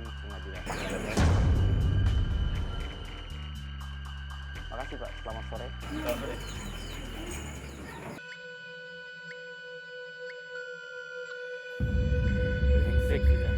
depan pengadilan. Makasih Pak, selamat sore. Selamat sore. Brengsek kita.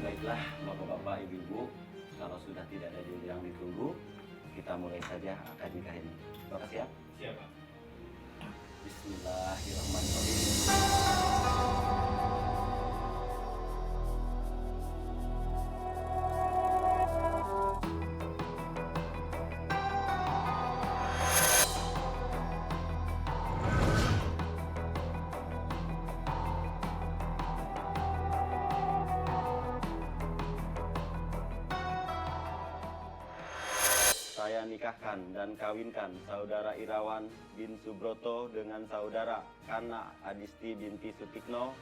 Baiklah, bapak-bapak, ibu-ibu, kalau sudah tidak ada jodoh yang ditunggu, kita mulai saja akad nikah ini. Bapak siap? Siap, Pak. Bismillahirrahmanirrahim. Saya nikahkan dan kawinkan saudara Irawan bin Subroto dengan saudara Kana Adisti binti Sutikno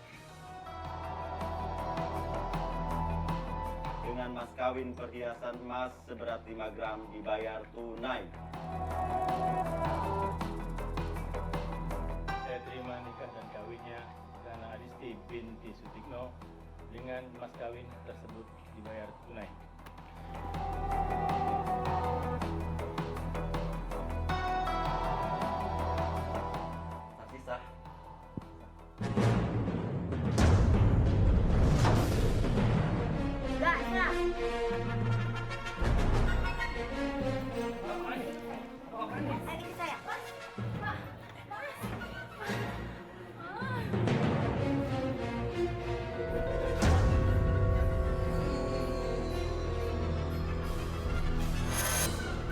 dengan mas kawin perhiasan emas seberat 5 gram dibayar tunai. Saya terima nikah dan kawinnya Kana Adisti binti Sutikno dengan mas kawin tersebut dibayar tunai. Saksi sah. Enggak, enggak. Ini ke saya.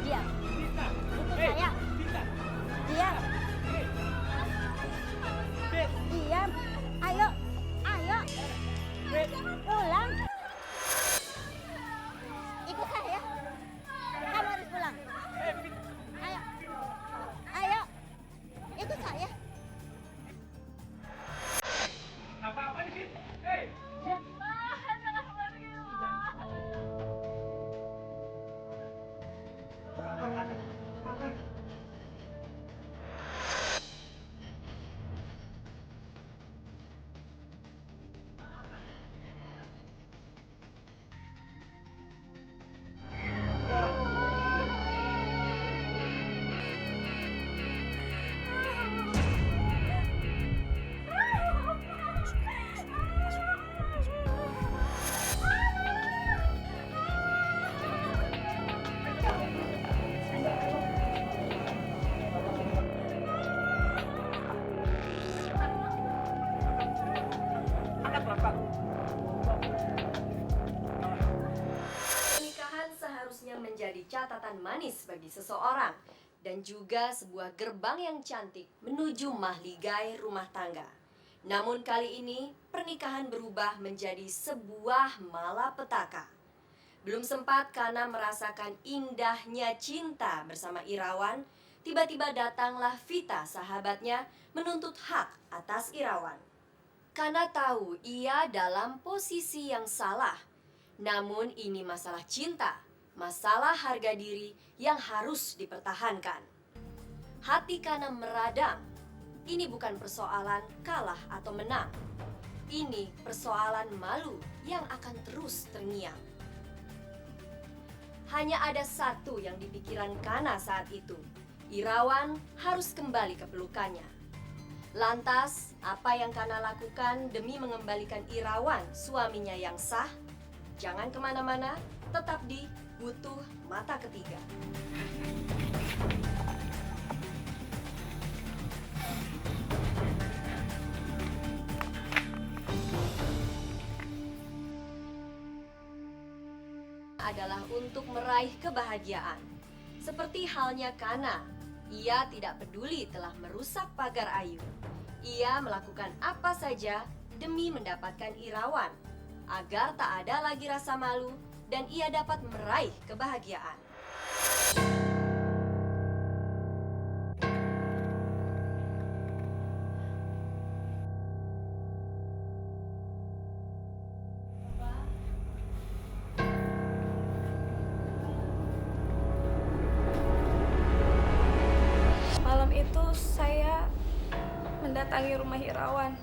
Diam. Ikut saya. Diam. Diam. Ayo. Ayo. Pulang. Ikut saya. Kamu harus pulang. Ayo. Ayo. Ikut saya. Apa-apa di sini? Hei! Pernikahan seharusnya menjadi catatan manis bagi seseorang dan juga sebuah gerbang yang cantik menuju mahligai rumah tangga. Namun kali ini pernikahan berubah menjadi sebuah malapetaka. Belum sempat Kana merasakan indahnya cinta bersama Irawan, tiba-tiba datanglah Vita sahabatnya menuntut hak atas Irawan. Kana tahu ia dalam posisi yang salah. Namun ini masalah cinta, masalah harga diri yang harus dipertahankan. Hati Kana meradang. Ini bukan persoalan kalah atau menang. Ini persoalan malu yang akan terus terngiang. Hanya ada satu yang dipikiran Kana saat itu. Irawan harus kembali ke pelukannya. Lantas, apa yang Kana lakukan demi mengembalikan Irawan, suaminya yang sah? Jangan kemana-mana, tetap di Butuh Mata Ketiga. Adalah untuk meraih kebahagiaan. Seperti halnya Kana, Ia tidak peduli telah merusak pagar Ayu. Ia melakukan apa saja demi mendapatkan Irawan, agar tak ada lagi rasa malu dan ia dapat meraih kebahagiaan. Malam itu saya mendatangi rumah Irawan.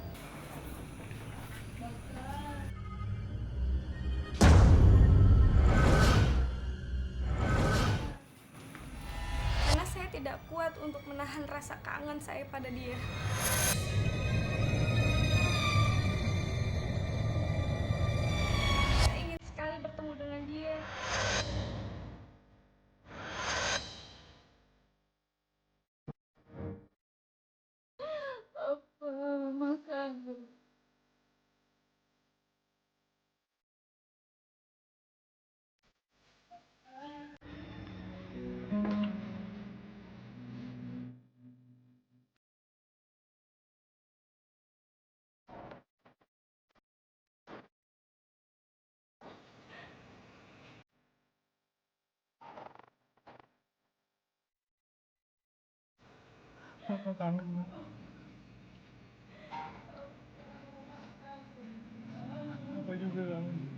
Karena saya tidak kuat untuk menahan rasa kangen saya pada dia. Saya ingin sekali bertemu dengan dia. Apa makan? Apa kangen, Ma? Apa juga kangen.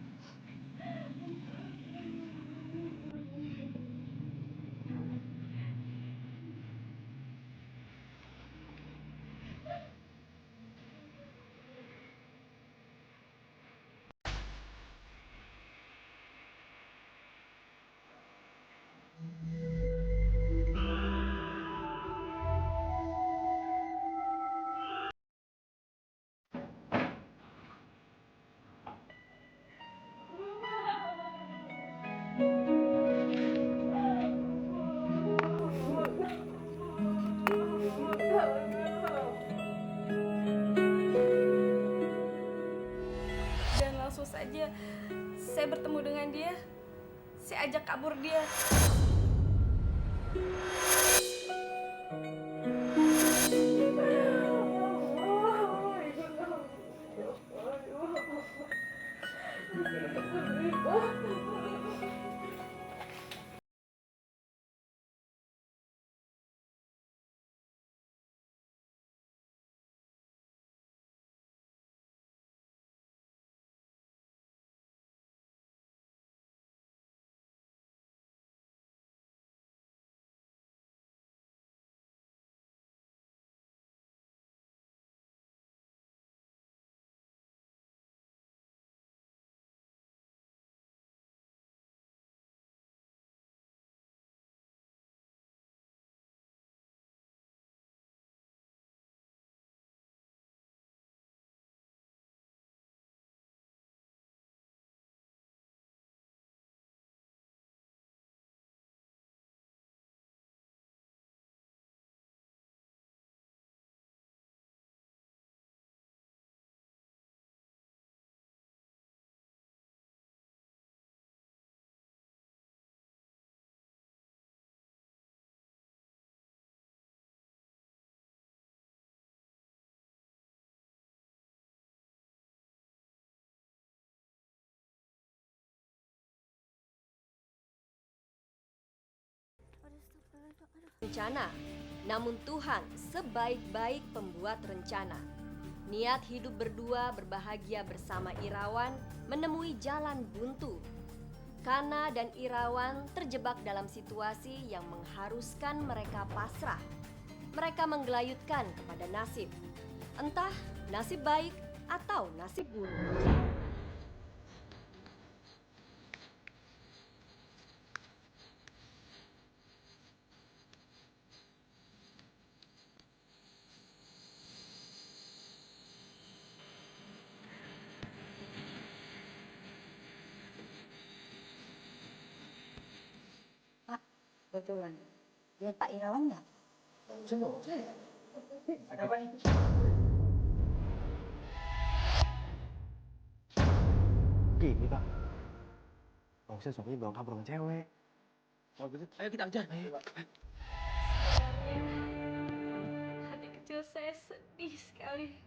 Dan langsung saja saya bertemu dengan dia. Saya ajak kabur dia. Rencana, namun Tuhan sebaik-baik pembuat rencana. Niat hidup berdua berbahagia bersama Irawan menemui jalan buntu. Kana dan Irawan terjebak dalam situasi yang mengharuskan mereka pasrah. Mereka menggelayutkan kepada nasib. Entah nasib baik atau nasib buruk. Pak, betulan. Lihat Pak Irawan nggak? Ada apa ini? Gini Pak, Bang Ustadz soalnya bawa kabur dengan cewek. Oh gitu, ayo kita kejar. Ayo. saya sedih sekali.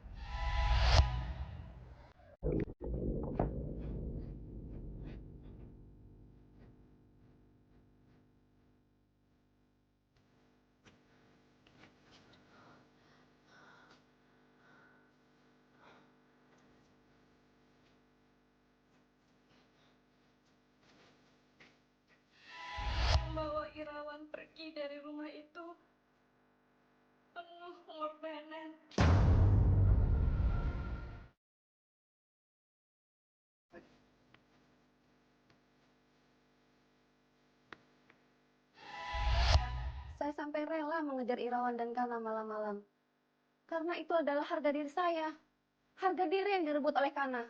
Membawa Irawan pergi dari rumah itu penuh pengorbanan. Saya sampai rela mengejar Irawan dan Kana malam-malam. Karena itu adalah harga diri saya. Harga diri yang direbut oleh Kana.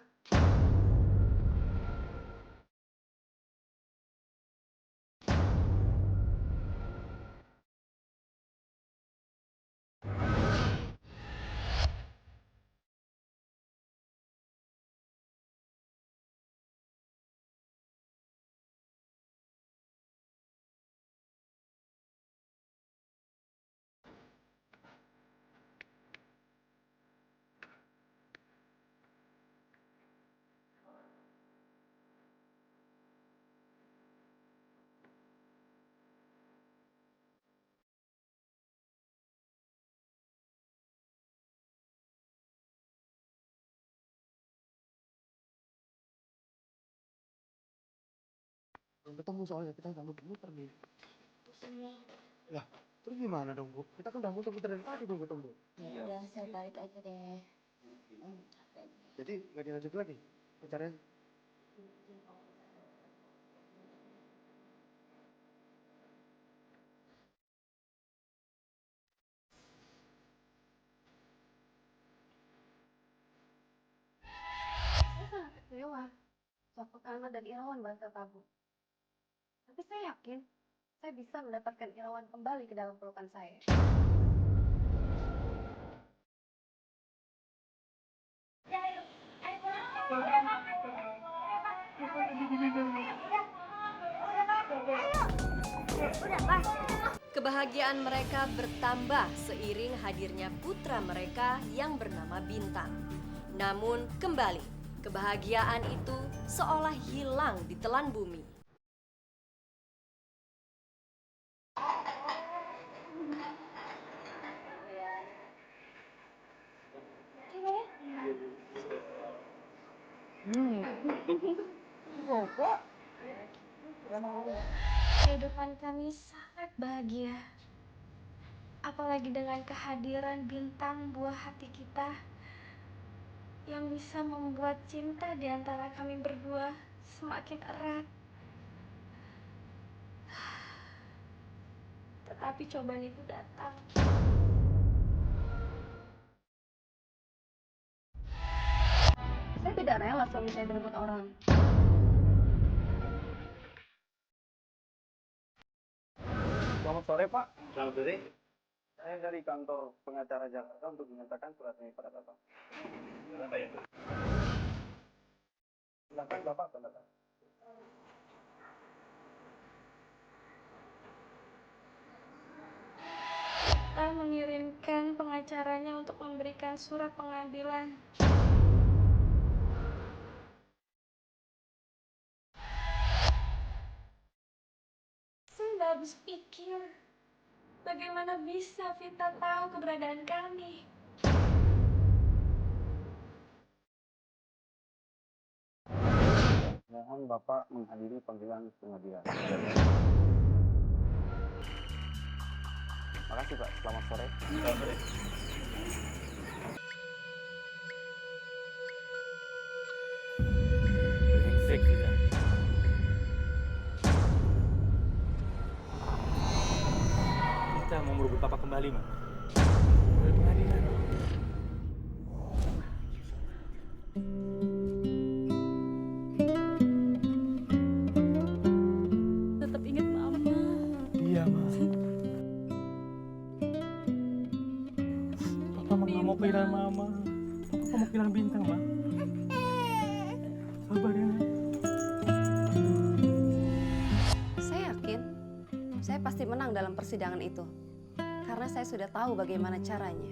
Belum ketemu soalnya, kita udah muter nih. Lah, terus gimana dong, Bu? Kita kan udah muter-muter dari tadi belum ketemu. Udah, saya balik aja deh. Jadi nggak dilanjut lagi pencarian? Saya sangat kecewa. Waktu Kana dan Irawan berhasil kabur. Tapi saya yakin saya bisa mendapatkan Irawan kembali ke dalam pelukan saya. Kebahagiaan mereka bertambah seiring hadirnya putra mereka yang bernama Bintang. Namun kembali, kebahagiaan itu seolah hilang di telan bumi. Kehidupan kami sangat bahagia. Apalagi dengan kehadiran Bintang, buah hati kita, yang bisa membuat cinta di antara kami berdua semakin erat. Tetapi cobaan itu datang. Saya tidak rela suami saya direbut orang. Selamat sore, Pak. Selamat sore. Saya dari kantor pengacara Jakarta untuk menyatakan surat ini pada Bapak. Apa ya, Pak? Silakan Bapak tanda tangan. Kita mengirimkan pengacaranya untuk memberikan surat pengadilan. Saya nggak habis pikir, bagaimana bisa Vita tahu keberadaan kami. Mohon Bapak menghadiri panggilan pengadilan. Makasih Pak, selamat sore. Selamat sore. Brengsek kita. Kita mau merebut papa kembali, Mak. Dari pengadilan. Tetap ingat Mama. Iya, Ma. Papa nggak mau kehilangan Mama. Papa mau kehilangan Bintang, Ma. Sabar ya. Saya yakin saya pasti menang dalam persidangan itu. Karena saya sudah tahu bagaimana caranya.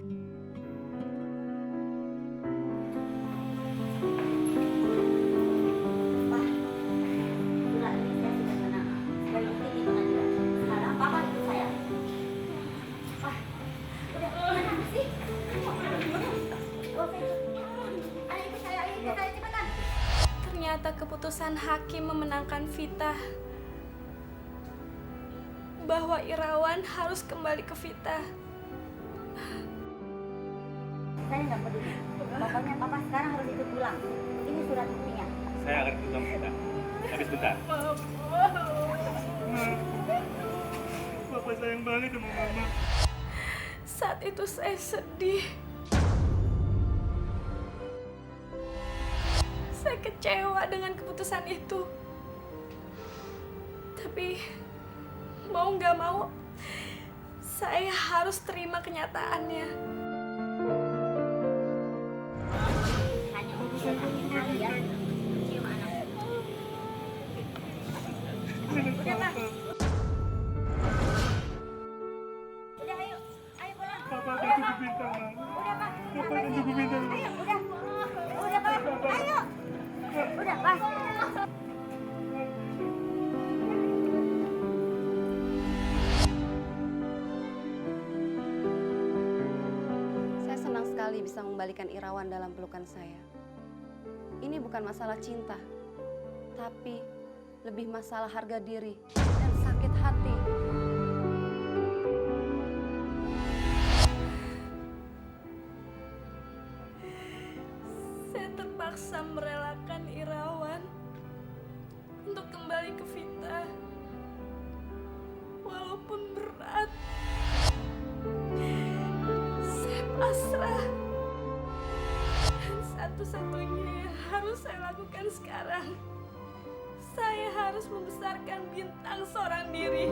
keputusan hakim memenangkan Vita, bahwa Irawan harus kembali ke Vita. Saya nggak peduli. Pokoknya papa sekarang harus ikut pulang. Ini surat buktinya. Saya akan ikut kamu kita. Tapi sebentar. Bapak sayang banget sama mama. Saat itu saya sedih. Saya kecewa dengan keputusan itu. Tapi mau nggak mau, saya harus terima kenyataannya. Hanya urusan hari ya. Cium anak. Udah pak. Udah ayo, ayo pulang. Bapak akan tunggu bintang, Mama. Udah pak. Bapak akan tunggu bintang. Ayo, udah pak. Ayo. Udah pak. Saya senang sekali bisa mengembalikan Irawan dalam pelukan saya. Ini bukan masalah cinta, tapi lebih masalah harga diri dan sakit hati. Saya terpaksa merelakan Irawan untuk kembali ke Vita. Walaupun berat, saya pasrah. Dan satu-satunya yang harus saya lakukan sekarang, saya harus membesarkan Bintang seorang diri.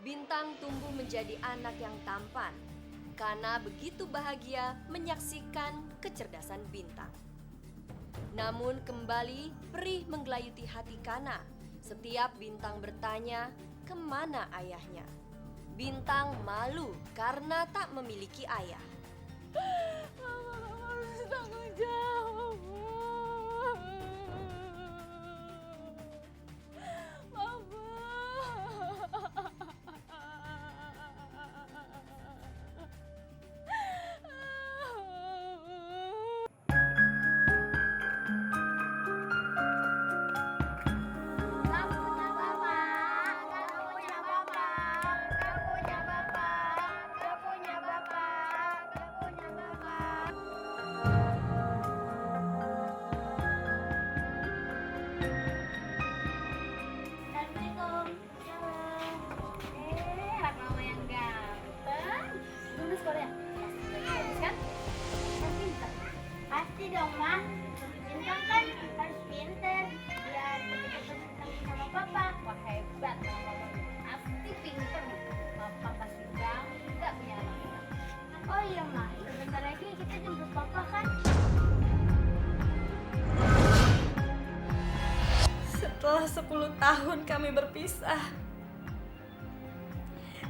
Bintang tumbuh menjadi anak yang tampan. Kana begitu bahagia menyaksikan kecerdasan Bintang. Namun kembali perih menggelayuti hati Kana. Setiap Bintang bertanya kemana ayahnya. Bintang malu karena tak memiliki ayah. Mama harus tanggung jawab. Pasti dong, Ma. Bintang kan harus pinter biar betul-betul ketemu sama Papa. Wah, hebat sama Papa. Pasti pinter. Papa pasti bangga punya anak. Oh iya, Ma. Sebentar lagi kita jemput Papa kan? Setelah 10 tahun kami berpisah,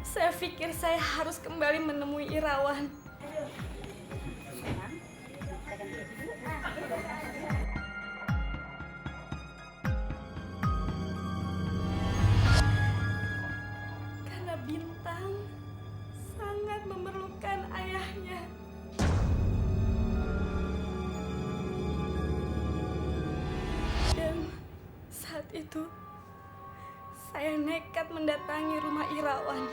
saya pikir saya harus kembali menemui Irawan. Karena Bintang sangat memerlukan ayahnya. Dan saat itu, saya nekat mendatangi rumah Irawan.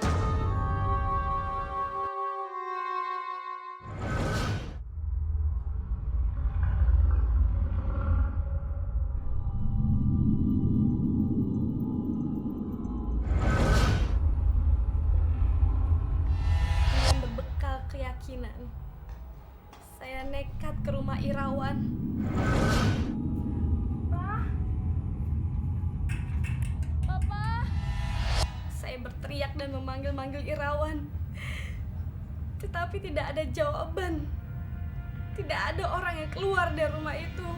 Dengan berbekal keyakinan, saya nekat ke rumah Irawan. Papa! Saya berteriak dan memanggil-manggil Irawan. Tetapi tidak ada jawaban. Tidak ada orang yang keluar dari rumah itu.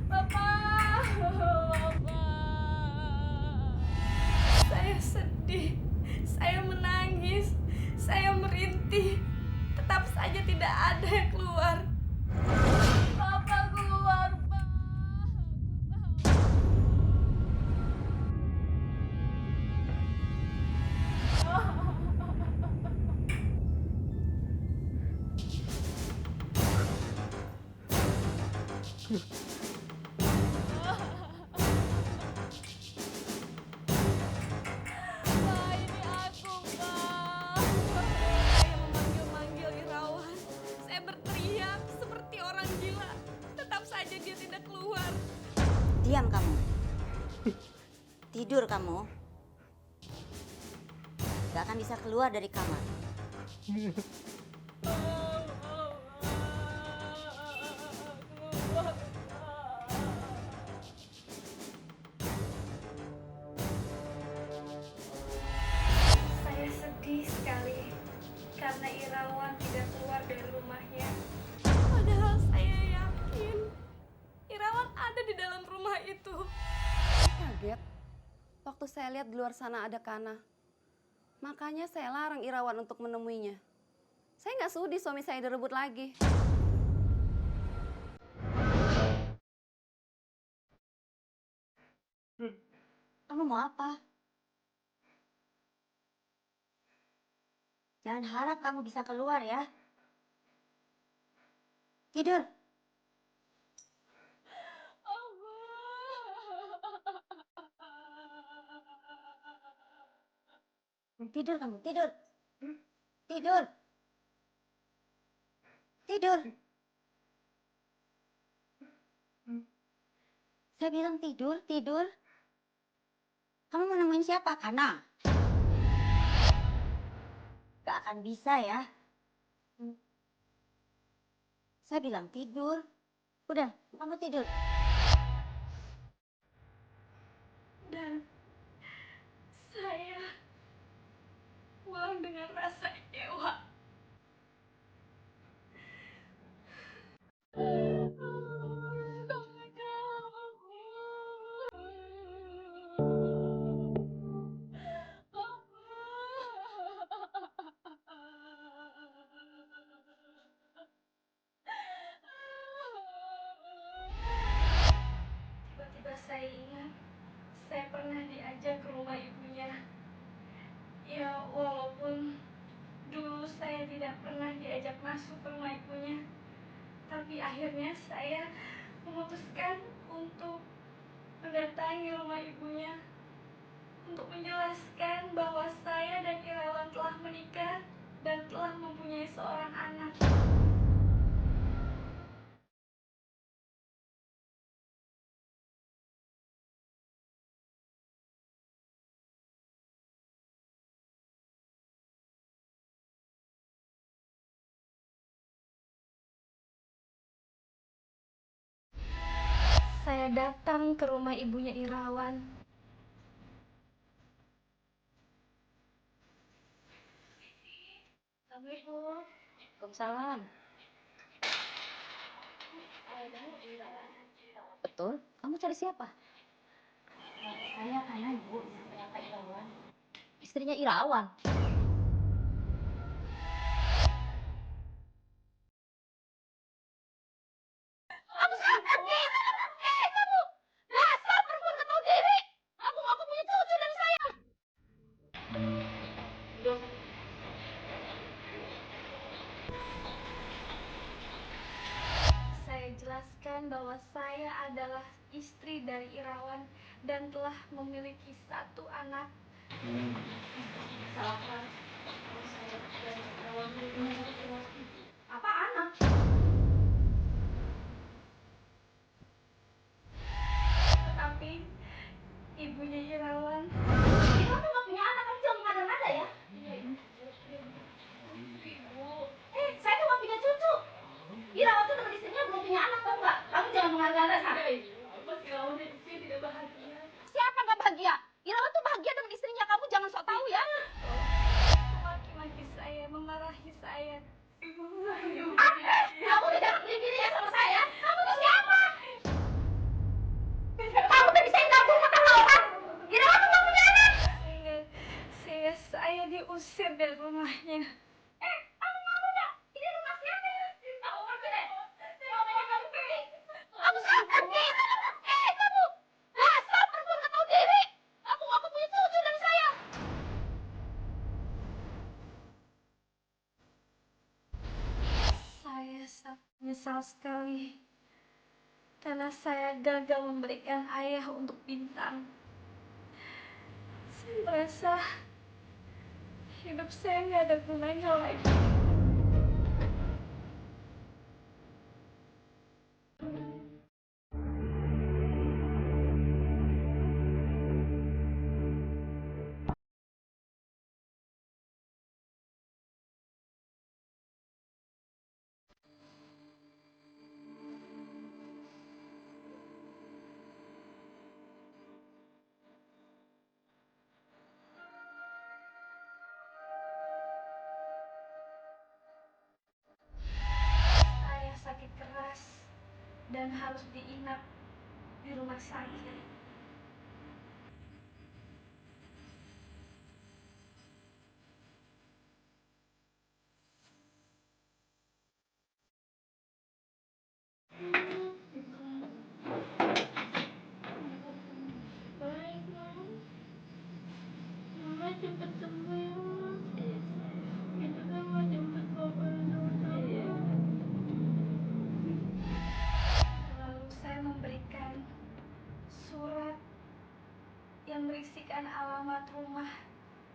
Papa! Papa! Saya sedih. Saya menangis. Saya merintih. Tetap saja tidak ada yang keluar. Papa keluar, Pak. Pak, ini aku, Pak. Saya memanggil-manggil Irawan. Saya berteriak seperti orang gila. Tetap saja dia tidak keluar. Diam kamu. Tidur kamu. Gak akan bisa keluar dari kamar. Saya sedih sekali karena Irawan tidak keluar dari rumahnya. Padahal saya yakin Irawan ada di dalam rumah itu. Kaget waktu saya lihat di luar sana ada Kana. Makanya saya larang Irawan untuk menemuinya. Saya nggak sudi suami saya direbut lagi. Kamu mau apa? Jangan harap kamu bisa keluar ya. Tidur. Tidur kamu, tidur. Tidur. Tidur. Saya bilang tidur, tidur. Kamu mau nemuin siapa? Kana? Gak akan bisa ya. Saya bilang tidur. Udah, kamu tidur. Dan saya pulang dengan rasa kecewa. Tiba-tiba saya ingat saya pernah diajak ke rumah ibunya. Ya, walaupun dulu saya tidak pernah diajak masuk ke rumah ibunya, tapi akhirnya saya memutuskan untuk mendatangi rumah ibunya untuk menjelaskan bahwa saya dan Irawan telah menikah dan telah mempunyai seorang anak. Saya datang ke rumah ibunya Irawan. Assalamualaikum. Waalaikumsalam. Betul? Kamu cari siapa? Saya karena ibu Kak Irawan. Istrinya Irawan. Saya jelaskan bahwa saya adalah istri dari Irawan dan telah memiliki satu anak. Salah Pak. Saya dari Irawan apa anak? Tetapi ibunya Irawan. Irawan tuh gak punya anak, kamu jangan mengada-ngada ya. Ibu, saya tuh gak punya cucu. Irawan tuh dengan istrinya belum punya anak, tau nggak? Kamu jangan mengada-ngada saya. Pas Irawan dan istri tidak bahagia. Siapa nggak bahagia? Irawan tuh bahagia dengan istrinya. Kamu jangan sok tahu ya. Maki-maki saya, memarahi saya. Kamu udah jangan beli-beli ya sama saya. Kamu tuh siapa? Kamu tuh bisa dapur kata orang. Irawan tuh nggak punya anak. Saya diusir dari rumahnya. Kamu ngomong dong. Ini rumah siapa? Kamu pergi deh. Kamu pergi. Kamu sekarang pergi. Kamu. Dasar perempuan nggak tahu diri. Kamu nggak punya cucu dari saya. Saya sangat menyesal sekali karena saya gagal memberikan ayah untuk Bintang. Saya merasa hidup saya nggak ada gunanya lagi. Ayah sakit keras dan harus diinap di rumah sakit. Baik, Mam. Mama cepat sembuh ya, Mam. Kita kan mau jemput Papa dulu. Lalu saya memberikan surat yang berisikan alamat rumah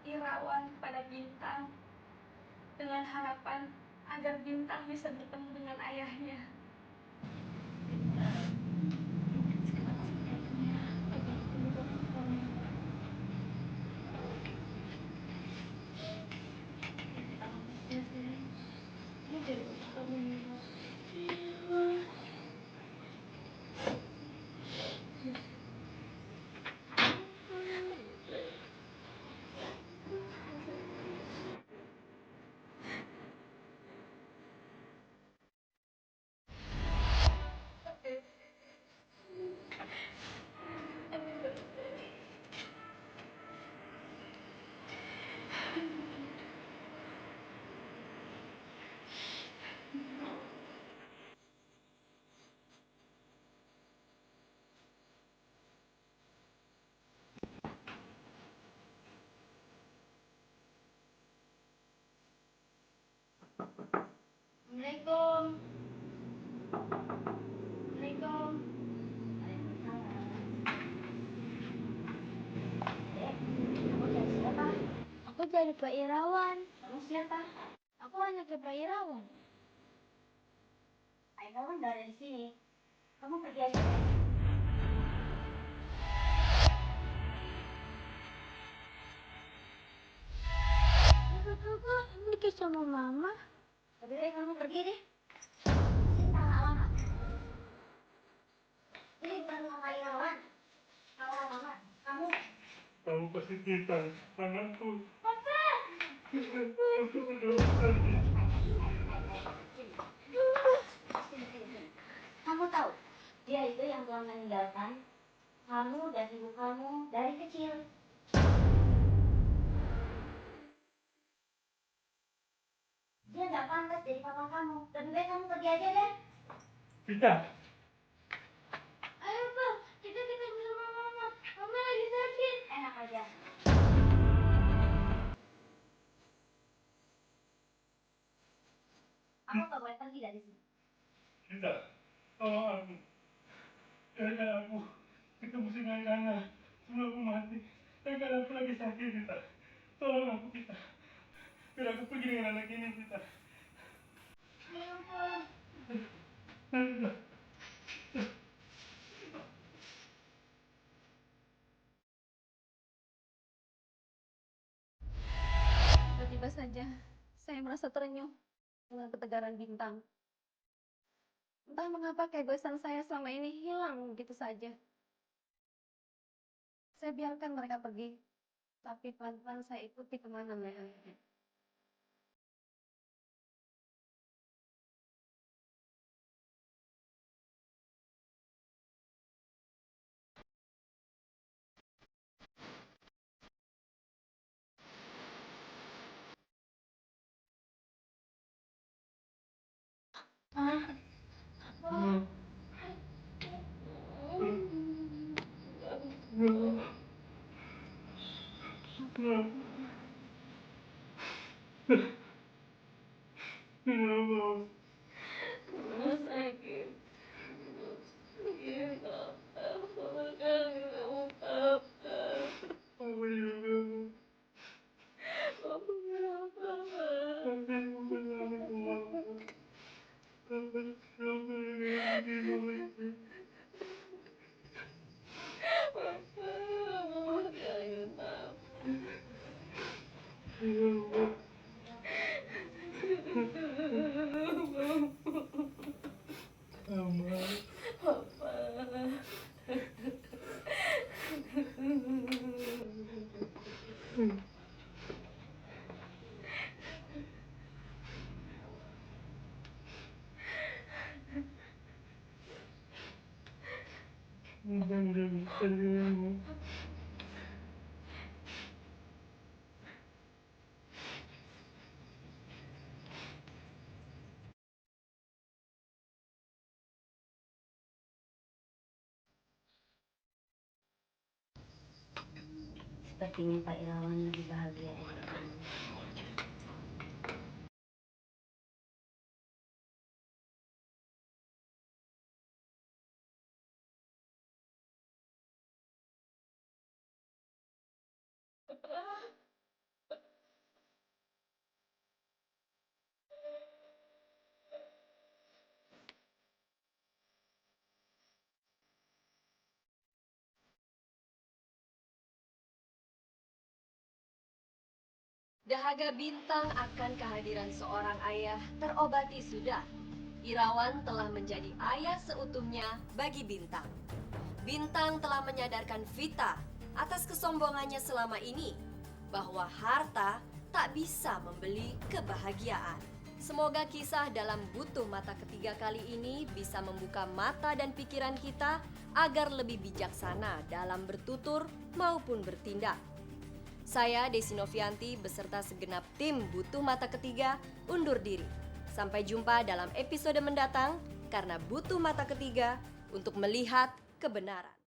Irawan pada Bintang dengan harapan agar Bintang bisa bertemu dengan ayahnya. Assalamualaikum. Assalamualaikum. Aku jadi siapa? Aku jadi Pak Irawan. Kamu siapa? Aku anaknya Pak Irawan. Pak Irawan nggak ada di sini. Kamu pergi aja. Aku nikah sama Mama. Lebih baik kamu pergi deh. Sini tak lama. Ini bukan Mama Irawan. Kalau Mama, kamu. Kamu pasti kita, anakku. Papa. Aku berdoa tadi. Kamu tahu, dia itu yang telah meninggalkan kamu dan ibu kamu dari kecil. Dia nggak pantas jadi papa kamu. Lebih baik kamu pergi aja deh. Vita, Ayo, Pak. Kita ketemu sama Mama. Mama lagi sakit. Enak aja. Aku nggak boleh pergi dari sini. Vita, tolong aku. Jangan aku ketemu si Nana sebelum aku mati. Jangan aku lagi sakit, Vita. Tolong aku, Vita. Biar aku pergi dengan anak ini, Vita. Ayo, Pak. Tiba-tiba saja saya merasa terenyuh dengan ketegaran Bintang. Entah mengapa keegoisan saya selama ini hilang begitu saja. Saya biarkan mereka pergi, tapi pelan-pelan saya ikuti kemana mereka pergi. Mama sakit. Udah bisa denganmu. Sepertinya Pak Irawan lebih bahagia dari kamu. Dahaga Bintang akan kehadiran seorang ayah terobati sudah. Irawan telah menjadi ayah seutuhnya bagi Bintang. Bintang telah menyadarkan Vita atas kesombongannya selama ini bahwa harta tak bisa membeli kebahagiaan. Semoga kisah dalam Butuh Mata Ketiga kali ini bisa membuka mata dan pikiran kita agar lebih bijaksana dalam bertutur maupun bertindak. Saya Desi Novianti beserta segenap tim Butuh Mata Ketiga undur diri. Sampai jumpa dalam episode mendatang karena Butuh Mata Ketiga untuk melihat kebenaran.